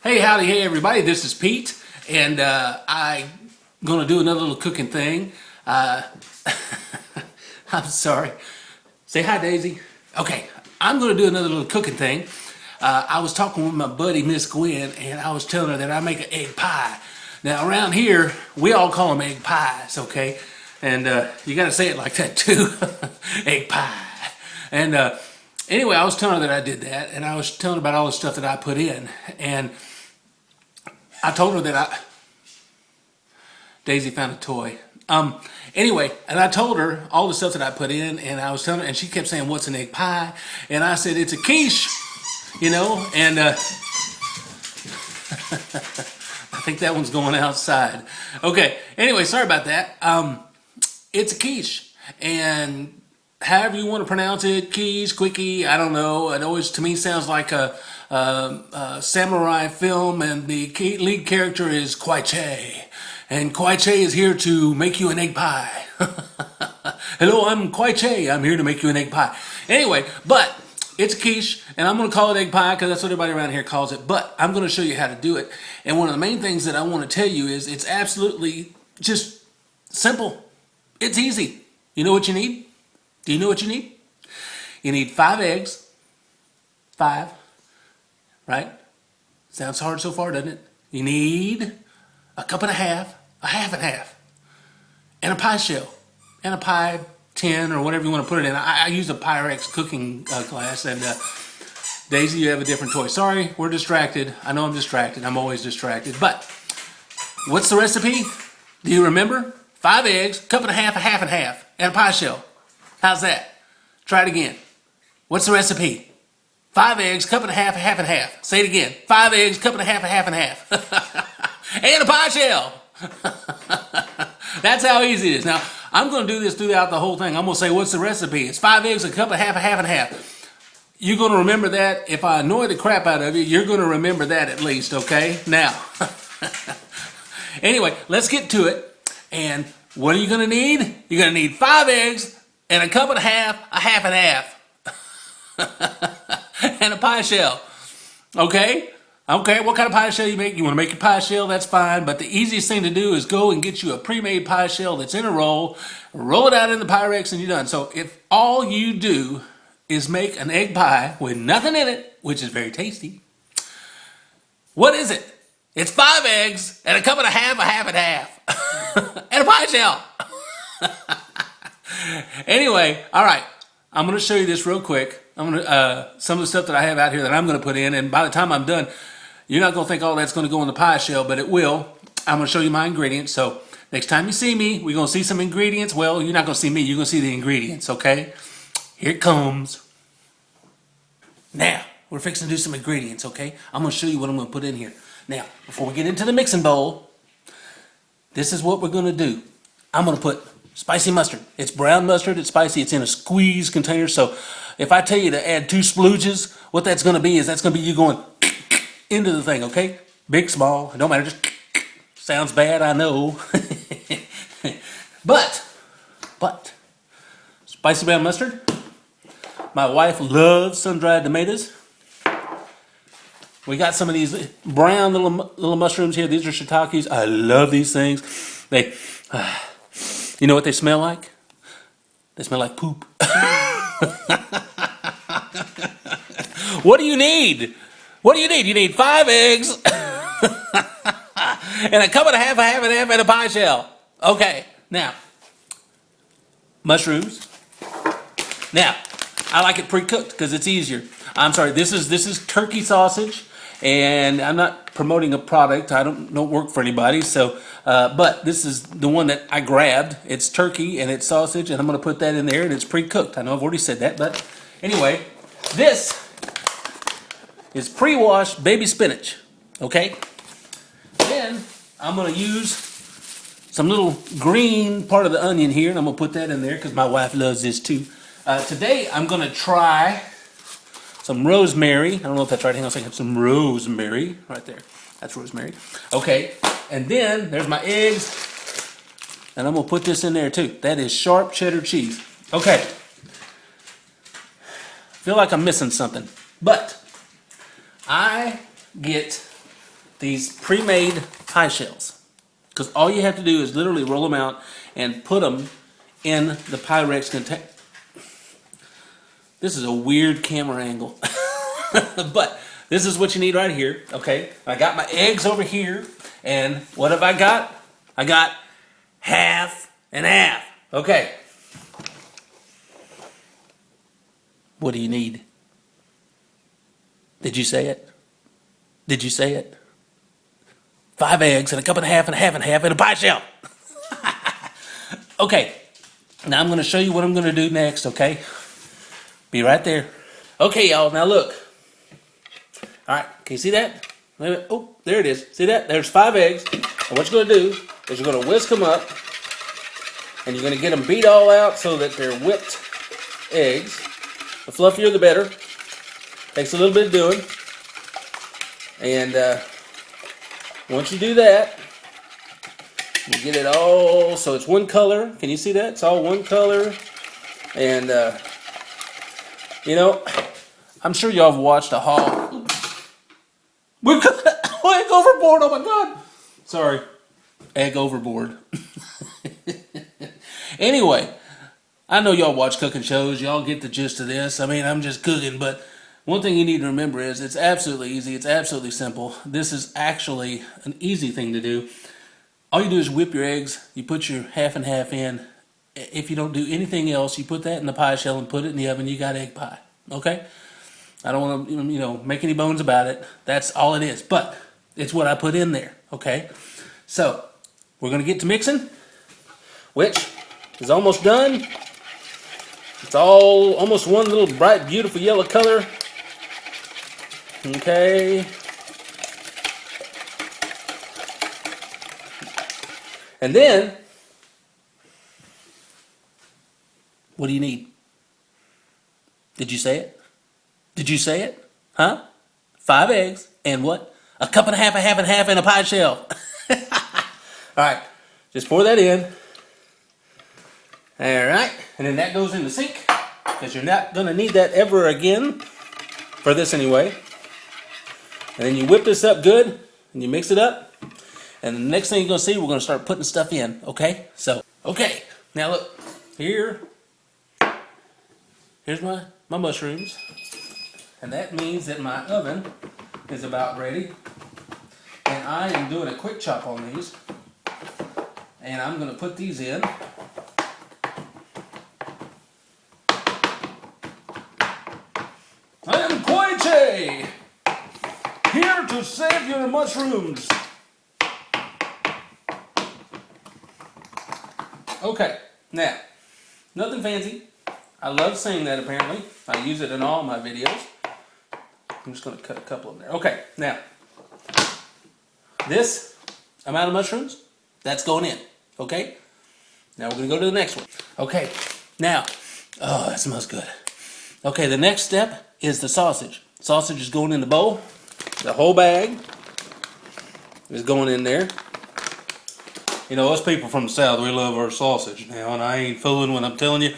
Hey, howdy, hey everybody, this is Pete, and I'm going to do another little cooking thing. I'm sorry. Say hi, Daisy. Okay, I'm going to do another little cooking thing. I was talking with my buddy, Miss Gwen, and I was telling her that I make an egg pie. Now, around here, we all call them egg pies, okay? And you got to say it like that, too. Egg pie. And anyway, I was telling her that I did that, and I was telling her about all the stuff that I put in. And I told her that Daisy found a toy. Anyway, and I told her all the stuff that I put in, and I was telling her, and she kept saying, "What's an egg pie?" And I said, "It's a quiche," and I think that one's going outside. Okay, anyway, sorry about that. It's a quiche, and however you want to pronounce it, quiche, quickie, I don't know. It always, to me, sounds like a samurai film, and the lead character is Kwai Che. And Kwai Che is here to make you an egg pie. Hello, I'm Kwai Che. I'm here to make you an egg pie. Anyway, but it's a quiche, and I'm going to call it egg pie because that's what everybody around here calls it. But I'm going to show you how to do it. And one of the main things that I want to tell you is it's absolutely just simple. It's easy. You know what you need? Do you know what you need? You need 5 eggs. 5. Right? Sounds hard so far, doesn't it? You need a cup and a half, a half and half, and a pie shell, and a pie tin or whatever you want to put it in. I use a Pyrex cooking glass, and Daisy, you have a different choice. Sorry, we're distracted. I know I'm distracted. I'm always distracted. But what's the recipe? Do you remember? 5 eggs, cup and a half and half, and a pie shell. How's that? Try it again. What's the recipe? 5 eggs, cup and a half and half. Say it again. 5 eggs, cup and a half and half. And a pie shell. That's how easy it is. Now, I'm going to do this throughout the whole thing. I'm going to say, what's the recipe? It's 5 eggs, a cup and a half. You're going to remember that. If I annoy the crap out of you, you're going to remember that at least, okay? Now, anyway, let's get to it. And what are you going to need? You're going to need 5 eggs and a cup and a half and half. And a pie shell. Okay? Okay, what kind of pie shell you make? You want to make a pie shell? That's fine. But the easiest thing to do is go and get you a pre-made pie shell that's in a roll it out in the Pyrex, and you're done. So if all you do is make an egg pie with nothing in it, which is very tasty, what is it? It's 5 eggs and a cup and a half and half. And a pie shell. Anyway, all right. I'm going to show you this real quick. I'm going to some of the stuff that I have out here that I'm going to put in, and by the time I'm done, you're not going to think all that's going to go in the pie shell, but it will. I'm going to show you my ingredients. So next time you see me, we're going to see some ingredients. Well, you're not going to see me. You're going to see the ingredients, okay? Here it comes. Now, we're fixing to do some ingredients, okay? I'm going to show you what I'm going to put in here. Now, before we get into the mixing bowl, this is what we're going to do. I'm going to put spicy mustard. It's brown mustard. It's spicy. It's in a squeeze container. So if I tell you to add 2 splooges, what that's going to be is that's going to be you going into the thing, okay? Big, small, it don't matter. Just sounds bad, I know. But spicy brown mustard. My wife loves sun-dried tomatoes. We got some of these brown little mushrooms here. These are shiitakes. I love these things. They, you know what they smell like? They smell like poop. What do you need? What do you need? You need 5 eggs and a cup and a half and a pie shell. Okay, now, mushrooms. Now, I like it pre-cooked because it's easier. I'm sorry, this is turkey sausage, and I'm not promoting a product. I don't work for anybody, so but this is the one that I grabbed. It's turkey and it's sausage, and I'm going to put that in there, and it's pre-cooked. I know I've already said that, but anyway, this is pre-washed baby spinach. Okay, then I'm going to use some little green part of the onion here, and I'm going to put that in there because my wife loves this too. Today I'm going to try some rosemary. I don't know if that's right. Hang on a second. Some rosemary right there. That's rosemary. Okay, and then there's my eggs, and I'm going to put this in there too. That is sharp cheddar cheese. Okay, feel like I'm missing something, but I get these pre-made pie shells. Because all you have to do is literally roll them out and put them in the Pyrex container. This is a weird camera angle. But this is what you need right here, okay? I got my eggs over here, and what have I got? I got half and half. Okay. What do you need? Did you say it? Did you say it? 5 eggs and a cup and a half and a half and a half and a pie shell. Okay. Now I'm going to show you what I'm going to do next, okay? Be right there. Okay, y'all. Now look. All right. Can you see that? Oh, there it is. See that? There's 5 eggs. And what you're going to do is you're going to whisk them up. And you're going to get them beat all out so that they're whipped eggs. The fluffier, the better. Takes a little bit of doing. And once you do that, you get it all, so it's one color. Can you see that? It's all one color. And, you know, I'm sure y'all have watched a haul. We've got egg overboard. Oh, my God. Sorry. Egg overboard. Anyway, I know y'all watch cooking shows. Y'all get the gist of this. I mean, I'm just cooking, but one thing you need to remember is it's absolutely easy. It's absolutely simple. This is actually an easy thing to do. All you do is whip your eggs. You put your half and half in. If you don't do anything else, you put that in the pie shell and put it in the oven. You got egg pie. Okay? I don't want to, make any bones about it. That's all it is. But it's what I put in there. Okay? So, we're going to get to mixing, which is almost done. It's all almost one little bright, beautiful yellow color. Okay. And then, what do you need? Did you say it? Did you say it? Huh? 5 eggs and what? A cup and a half, and a pie shell. All right. Just pour that in. All right. And then that goes in the sink because you're not going to need that ever again for this anyway. And then you whip this up good and you mix it up. And the next thing you're going to see, we're going to start putting stuff in, okay? So, okay. Now look, here's my mushrooms. And that means that my oven is about ready. And I am doing a quick chop on these. And I'm going to put these in. I am Koichi, here to save your mushrooms. Okay, now, nothing fancy. I love saying that apparently. I use it in all my videos. I'm just going to cut a couple of them there. Okay, now, this amount of mushrooms, that's going in, okay? Now we're going to go to the next one. Okay, now, oh, that smells good. Okay, the next step is the sausage. Sausage is going in the bowl. The whole bag is going in there. You know, us people from the South, we love our sausage now, and I ain't fooling when I'm telling you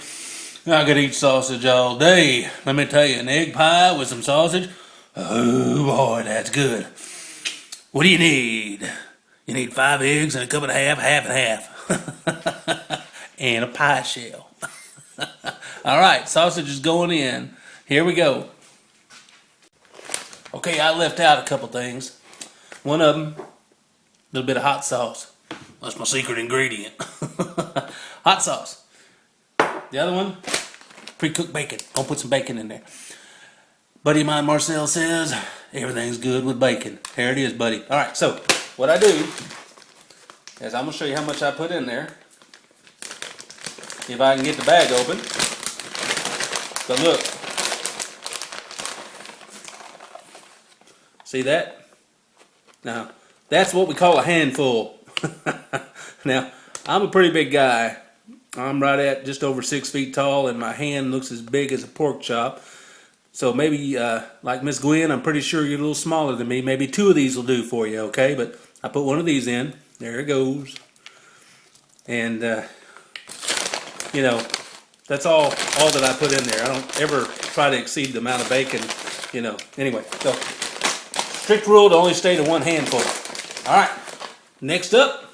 I could eat sausage all day. Let me tell you, an egg pie with some sausage, oh boy, that's good. What do you need? You need 5 eggs and a cup and a half and half. And a pie shell. All right, sausage is going in. Here we go. Okay, I left out a couple things. One of them, a little bit of hot sauce. That's my secret ingredient. Hot sauce. The other one, pre-cooked bacon. Gonna put some bacon in there. Buddy of mine, Marcel, says everything's good with bacon. Here it is, buddy. All right, so what I do is I'm gonna show you how much I put in there. If I can get the bag open. So look. See that? Now, that's what we call a handful. Now, I'm a pretty big guy. I'm right at just over 6 feet tall, and my hand looks as big as a pork chop. So maybe, like Miss Gwen, I'm pretty sure you're a little smaller than me. Maybe 2 of these will do for you, okay? But I put one of these in. There it goes. And, that's all that I put in there. I don't ever try to exceed the amount of bacon, Anyway, so Strict rule to only stay to one handful. All right, next up,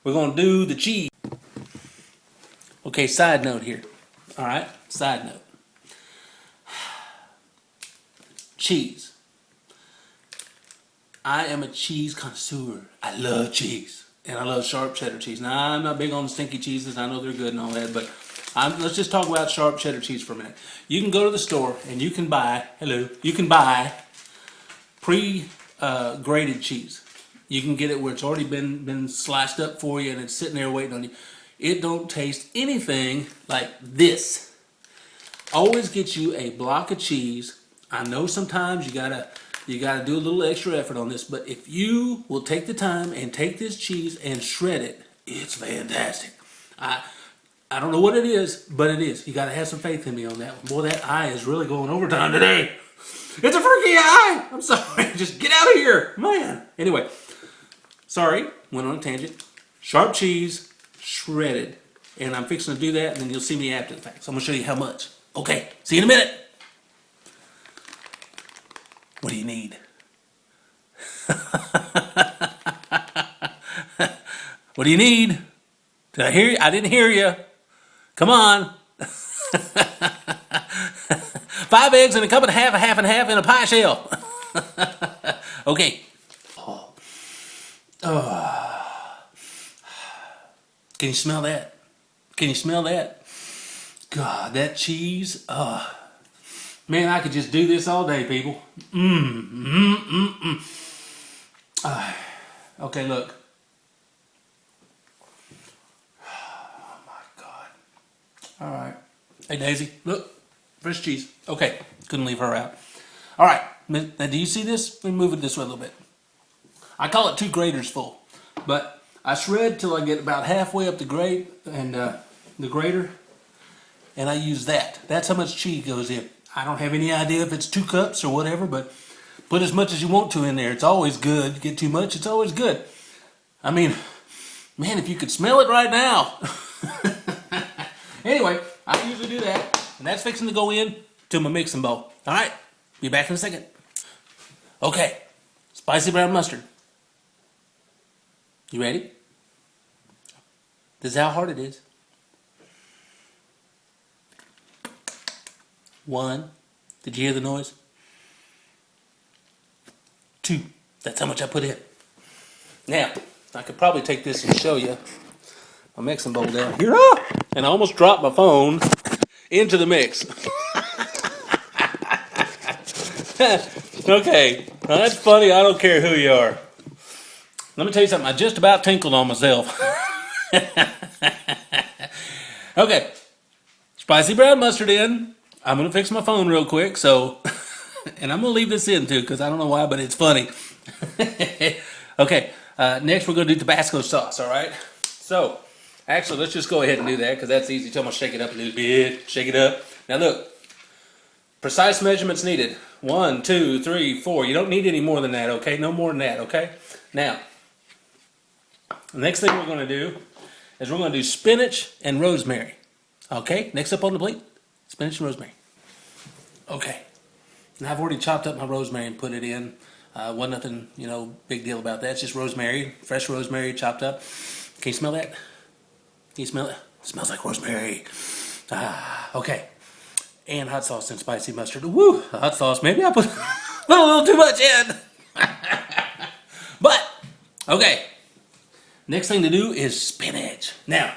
we're gonna do the cheese. Okay, side note here. All right, side note. Cheese. I am a cheese connoisseur. I love cheese. And I love sharp cheddar cheese. Now, I'm not big on the stinky cheeses. I know they're good and all that, but let's just talk about sharp cheddar cheese for a minute. You can go to the store and you can buy, pre-grated cheese. You can get it where it's already been sliced up for you and it's sitting there waiting on you. It don't taste anything like this. Always get you a block of cheese. I know sometimes you gotta do a little extra effort on this, but if you will take the time and take this cheese and shred it, it's fantastic. I don't know what it is, but it is. You gotta have some faith in me on that one. Boy, that eye is really going overtime today. It's a freaky eye! I'm sorry, just get out of here, man. Anyway, sorry, went on a tangent. Sharp cheese, shredded. And I'm fixing to do that, and then you'll see me after the fact. So I'm gonna show you how much. Okay, see you in a minute. What do you need? What do you need? Did I hear you? I didn't hear you. Come on. 5 eggs and a cup and a half and a half in a pie shell. Okay. Can you smell that? Can you smell that? God, that cheese. Man, I could just do this all day, people. Okay, look. Oh my God. All right. Hey, Daisy, look. Fresh cheese. Okay, couldn't leave her out. All right. Now, do you see this? Let me move it this way a little bit. I call it 2 graters full, but I shred till I get about halfway up the grate and the grater, and I use that. That's how much cheese goes in. I don't have any idea if it's 2 cups or whatever, but put as much as you want to in there. It's always good. Get too much, it's always good. I mean, man, if you could smell it right now. Anyway, I usually do that, and that's fixing to go in to my mixing bowl. All right, be back in a second. Okay, spicy brown mustard. You ready? This is how hard it is. 1. Did you hear the noise? 2. That's how much I put in. Now, I could probably take this and show you my mixing bowl down here. Ah! And I almost dropped my phone into the mix. Okay, now that's funny. I don't care who you are. Let me tell you something. I just about tinkled on myself. Okay, spicy brown mustard in. I'm going to fix my phone real quick, so, and I'm going to leave this in too, because I don't know why, but it's funny. Okay, next we're going to do Tabasco sauce, all right? So, actually, let's just go ahead and do that, because that's easy. I'm going to shake it up a little bit, shake it up. Now look, precise measurements needed. 1, 2, 3, 4. You don't need any more than that, okay? No more than that, okay? Now, the next thing we're going to do is we're going to do spinach and rosemary. Okay, next up on the plate. Spinach and rosemary. Okay. And I've already chopped up my rosemary and put it in. Wasn't nothing, big deal about that. It's just rosemary, fresh rosemary chopped up. Can you smell that? Can you smell it? It smells like rosemary. Okay. And hot sauce and spicy mustard. Woo! Hot sauce. Maybe I put a little too much in. But, okay. Next thing to do is spinach. Now,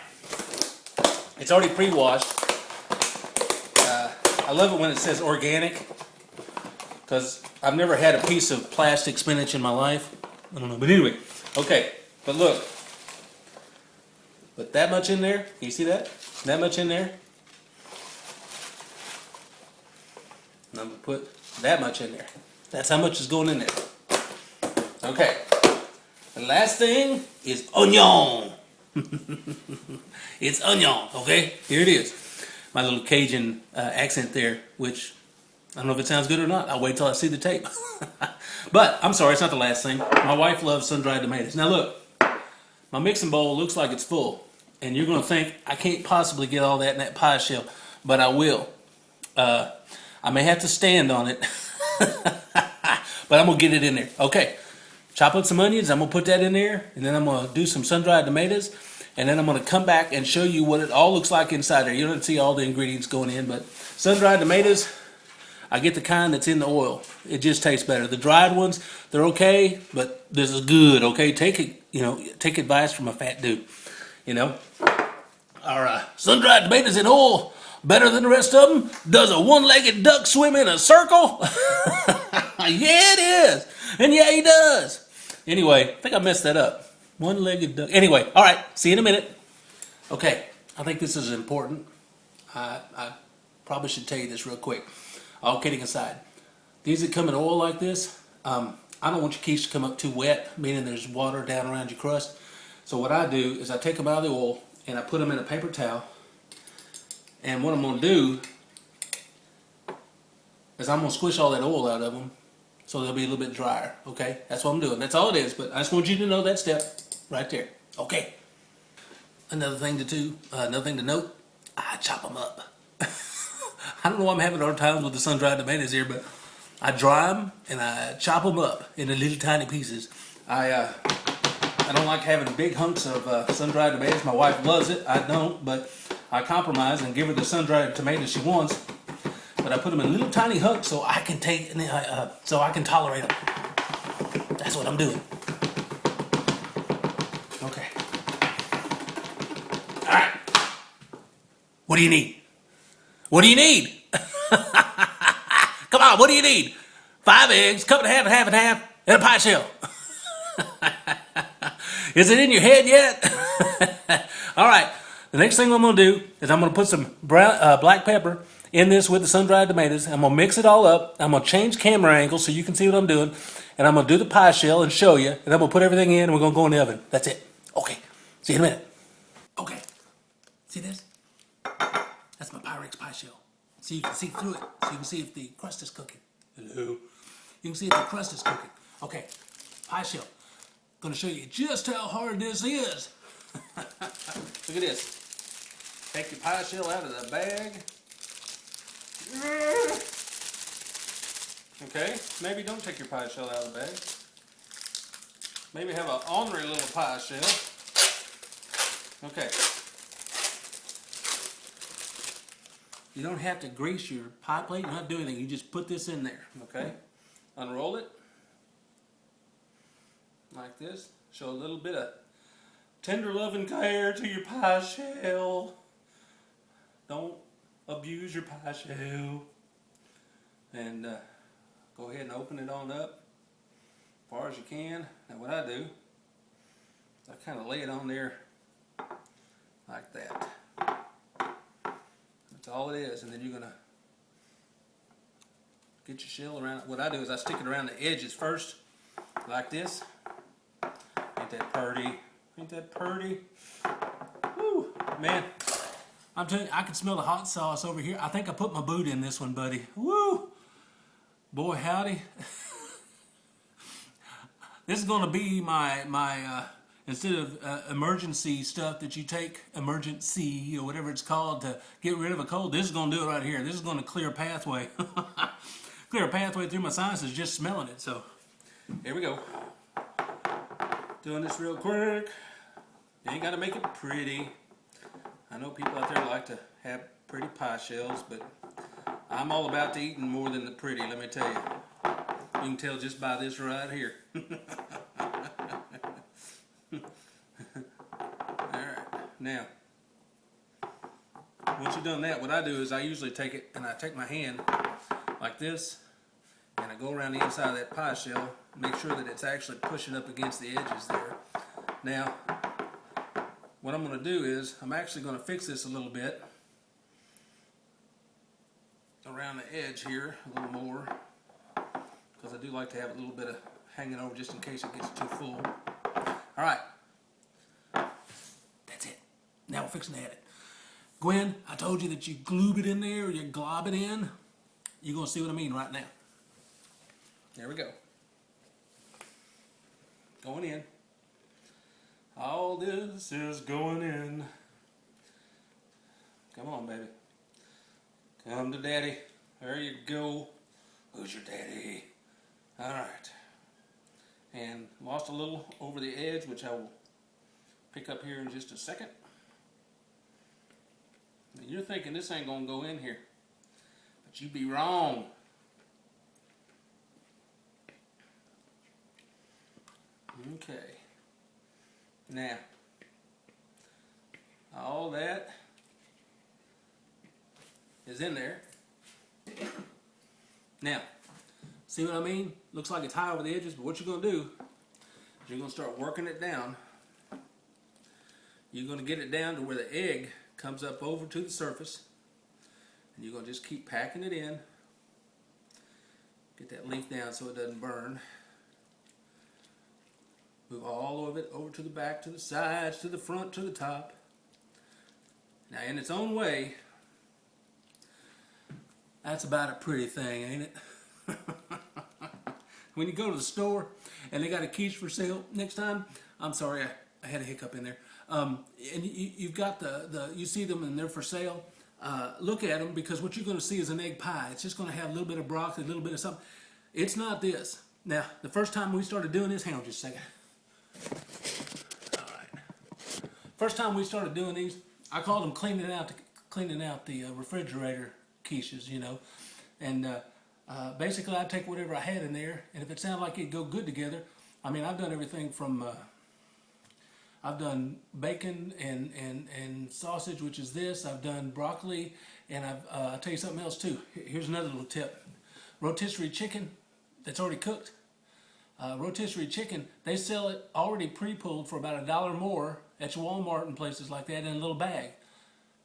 it's already pre-washed. I love it when it says organic, because I've never had a piece of plastic spinach in my life. I don't know, but anyway. Okay, but look. Put that much in there. Can you see that? That much in there. And I'm going to put that much in there. That's how much is going in there. Okay. The last thing is onion. It's onion, okay? Here it is. My little Cajun accent there, which I don't know if it sounds good or not. I'll wait till I see the tape. But I'm sorry, it's not the last thing. My wife loves sun-dried tomatoes. Now look, my mixing bowl looks like it's full, and you're going to think I can't possibly get all that in that pie shell, but I will. I may have to stand on it, but I'm gonna get it in there. Okay, chop up some onions. I'm gonna put that in there, and then I'm gonna do some sun-dried tomatoes, and then I'm gonna come back and show you what it all looks like inside there. You don't see all the ingredients going in, but sun-dried tomatoes, I get the kind that's in the oil. It just tastes better. The dried ones, they're okay, but this is good. Okay, take it. Take advice from a fat dude. You know, our sun-dried tomatoes in oil better than the rest of them. Does a one-legged duck swim in a circle? Yeah, it is, and yeah, he does. Anyway, I think I messed that up. One-legged duck. Anyway, all right. See you in a minute. Okay, I think this is important. I probably should tell you this real quick. All kidding aside, these that come in oil like this, I don't want your quiche to come up too wet, meaning there's water down around your crust. So what I do is I take them out of the oil and I put them in a paper towel. And what I'm going to do is I'm going to squish all that oil out of them so they'll be a little bit drier. Okay, that's what I'm doing. That's all it is. But I just want you to know that step right there. Okay. Another thing to note, I chop them up. I don't know why I'm having hard times with the sun-dried tomatoes here, but I dry them and I chop them up into little tiny pieces. I don't like having big hunks of sun-dried tomatoes. My wife loves it. I don't, but I compromise and give her the sun-dried tomatoes she wants. But I put them in little tiny hunks so I can so I can tolerate them. That's what I'm doing. Okay. All right. What do you need? What do you need? Come on, what do you need? 5 eggs, cut in half and half and half, and a pie shell. Is it in your head yet? All right. The next thing I'm going to do is I'm going to put some black pepper in this with the sun-dried tomatoes. I'm going to mix it all up. I'm going to change camera angle so you can see what I'm doing. And I'm going to do the pie shell and show you. And I'm going to put everything in and we're going to go in the oven. That's it. Okay. See you in a minute. Okay. See this? That's my Pyrex pie shell. So you can see through it. So you can see if the crust is cooking. Hello. You can see if the crust is cooking. Okay. Pie shell. Going to show you just how hard this is. Look at this. Take your pie shell out of the bag. Okay, maybe don't take your pie shell out of the bag. Maybe have an ornery little pie shell. Okay. You don't have to grease your pie plate. You don't have to do anything. You just put this in there. Okay. Unroll it. Like this. Show a little bit of tender love and care to your pie shell. Don't abuse your pie shell. And go ahead and open it on up as far as you can. Now what I do, I kind of lay it on there like that. That's all it is. And then you're going to get your shell around. What I do is I stick it around the edges first, like this. Ain't that pretty? Ain't that pretty? Woo, man. I'm telling you, I can smell the hot sauce over here. I think I put my boot in this one, buddy. Woo! Boy, howdy. This is going to be my instead of emergency stuff that you take, emergency or whatever it's called to get rid of a cold, this is going to do it right here. This is going to clear a pathway. Clear a pathway through my sinuses just smelling it. So, here we go. Doing this real quick. You ain't got to make it pretty. I know people out there like to have pretty pie shells, but I'm all about the eating more than the pretty, let me tell you. You can tell just by this right here. Alright, now, once you've done that, what I do is I usually take it and I take my hand like this, and I go around the inside of that pie shell, make sure that it's actually pushing up against the edges there. Now, what I'm going to do is, I'm actually going to fix this a little bit around the edge here, a little more, because I do like to have a little bit of hanging over just in case it gets too full. Alright, that's it. Now we're fixing to add it. Gwen, I told you that you gloob it in there, or you glob it in. You're going to see what I mean right now. There we go. Going in. All this is going in. Come on, baby. Come to daddy. There you go. Who's your daddy? All right. And lost a little over the edge, which I will pick up here in just a second. And you're thinking this ain't gonna go in here, but you'd be wrong. Okay. Now, all that is in there. Now, see what I mean? Looks like it's high over the edges, but what you're going to do is you're going to start working it down. You're going to get it down to where the egg comes up over to the surface. And you're going to just keep packing it in. Get that leaf down so it doesn't burn. Move all of it over to the back, to the sides, to the front, to the top. Now, in its own way, that's about a pretty thing, ain't it? When you go to the store and they got a quiche for sale next time, I'm sorry, I had a hiccup in there. And you've got you see them and they're for sale. Look at them, because what you're going to see is an egg pie. It's just going to have a little bit of broccoli, a little bit of something. It's not this. Now, the first time we started doing this, hang on just a second. All right. First time we started doing these, I called them cleaning out the refrigerator quiches, you know. And basically, I'd take whatever I had in there, and if it sounded like it'd go good together, I mean, I've done everything from I've done bacon and sausage, which is this. I've done broccoli, and I'll tell you something else too. Here's another little tip: rotisserie chicken that's already cooked. Rotisserie chicken, they sell it already pre-pulled for about $1 more at your Walmart and places like that in a little bag.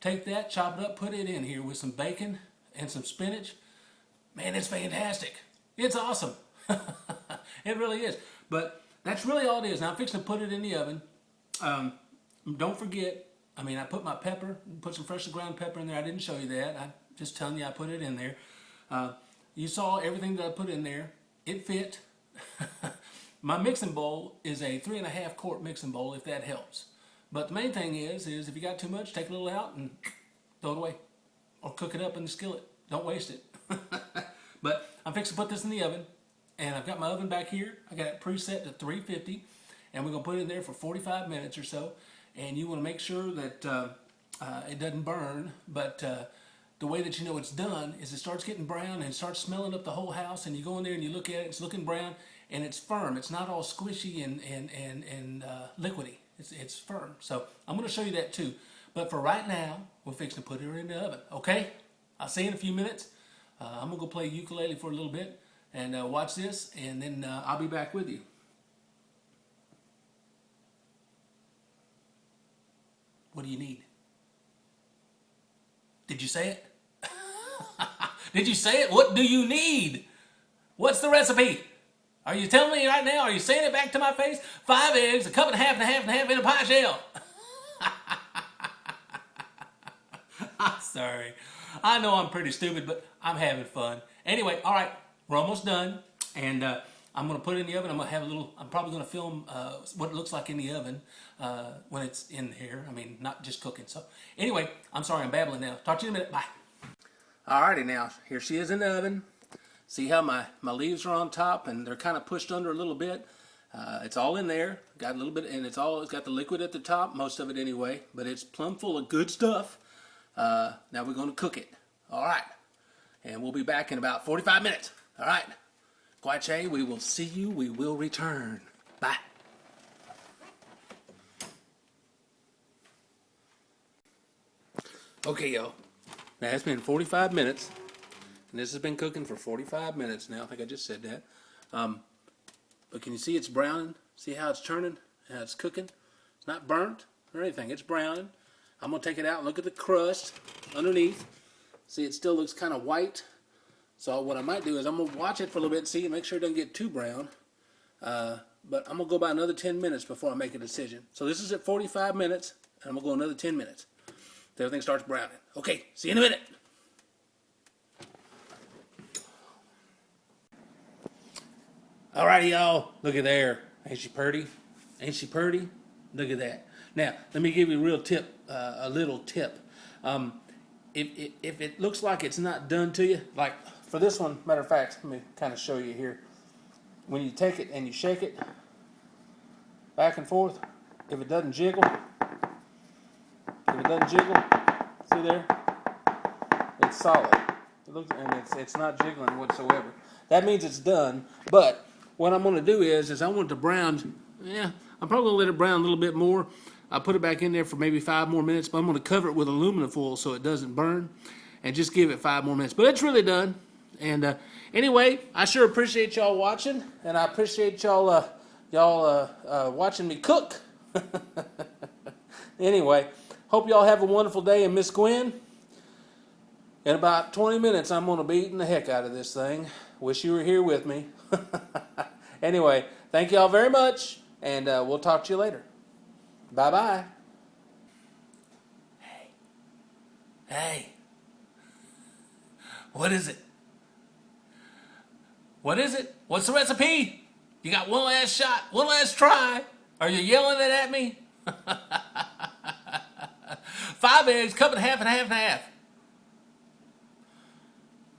Take that, chop it up, put it in here with some bacon and some spinach. Man, it's fantastic. It's awesome. It really is. But that's really all it is. Now I'm fixing to put it in the oven. Don't forget, I mean, I put my pepper, put some freshly ground pepper in there. I didn't show you that. I'm just telling you I put it in there. You saw everything that I put in there. It fit. My mixing bowl is a 3.5 quart mixing bowl, if that helps. But the main thing is if you got too much, take a little out and throw it away. Or cook it up in the skillet. Don't waste it. But I'm fixing to put this in the oven. And I've got my oven back here. I got it preset to 350. And we're going to put it in there for 45 minutes or so. And you want to make sure that it doesn't burn. But the way that you know it's done is it starts getting brown and starts smelling up the whole house. And you go in there and you look at it, it's looking brown. And it's firm. It's not all squishy and liquidy. It's firm. So I'm going to show you that too. But for right now, we're fixing to put her in the oven. Okay? I'll see you in a few minutes. I'm going to go play ukulele for a little bit and watch this. And then I'll be back with you. What do you need? Did you say it? Did you say it? What do you need? What's the recipe? Are you telling me right now? Are you saying it back to my face? 5 eggs, a cup and a half and a half and a half in a pie shell. I'm sorry. I know I'm pretty stupid, but I'm having fun. Anyway, all right, we're almost done. And I'm going to put it in the oven. I'm probably going to film what it looks like in the oven when it's in here. I mean, not just cooking. So anyway, I'm sorry, I'm babbling now. Talk to you in a minute. Bye. Alrighty now, here she is in the oven. See how my leaves are on top and they're kind of pushed under a little bit. It's all in there. Got a little bit, and it's got the liquid at the top, most of it anyway. But it's plumb full of good stuff. Now we're going to cook it. All right. And we'll be back in about 45 minutes. All right. Guache, we will see you. We will return. Bye. Okay, y'all. Now it's been 45 minutes. And this has been cooking for 45 minutes now. I think I just said that. But can you see it's browning? See how it's turning? How it's cooking? It's not burnt or anything. It's browning. I'm going to take it out and look at the crust underneath. See, it still looks kind of white. So what I might do is I'm going to watch it for a little bit and see and make sure it doesn't get too brown. But I'm going to go about another 10 minutes before I make a decision. So this is at 45 minutes, and I'm going to go another 10 minutes. Till everything starts browning. Okay, see you in a minute. Alrighty, y'all. Look at there. Ain't she pretty? Ain't she pretty? Look at that. Now, let me give you a real tip, a little tip. If it looks like it's not done to you, like for this one, matter of fact, let me kind of show you here. when you take it and you shake it back and forth, if it doesn't jiggle, see there, it's solid. It looks, and it's not jiggling whatsoever. That means it's done. But what I'm going to do is I want it to brown. Yeah, I'm probably going to let it brown a little bit more. I'll put it back in there for maybe 5 more minutes, but I'm going to cover it with aluminum foil so it doesn't burn, and just give it 5 more minutes. But it's really done. And anyway, I sure appreciate y'all watching, and I appreciate y'all watching me cook. Anyway, hope y'all have a wonderful day. And Miss Gwen, in about 20 minutes, I'm going to be eating the heck out of this thing. Wish you were here with me. Anyway, thank y'all very much, and we'll talk to you later. Bye-bye. Hey. What is it? What is it? What's the recipe? You got one last shot, one last try. Are you yelling it at me? 5 eggs, cup and a half and a half and a half.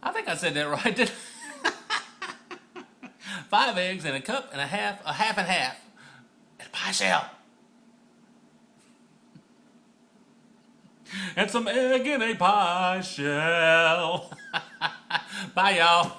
I think I said that right, didn't I? 5 eggs and a cup and a half and a half. And a pie shell. And some egg in a pie shell. Bye, y'all.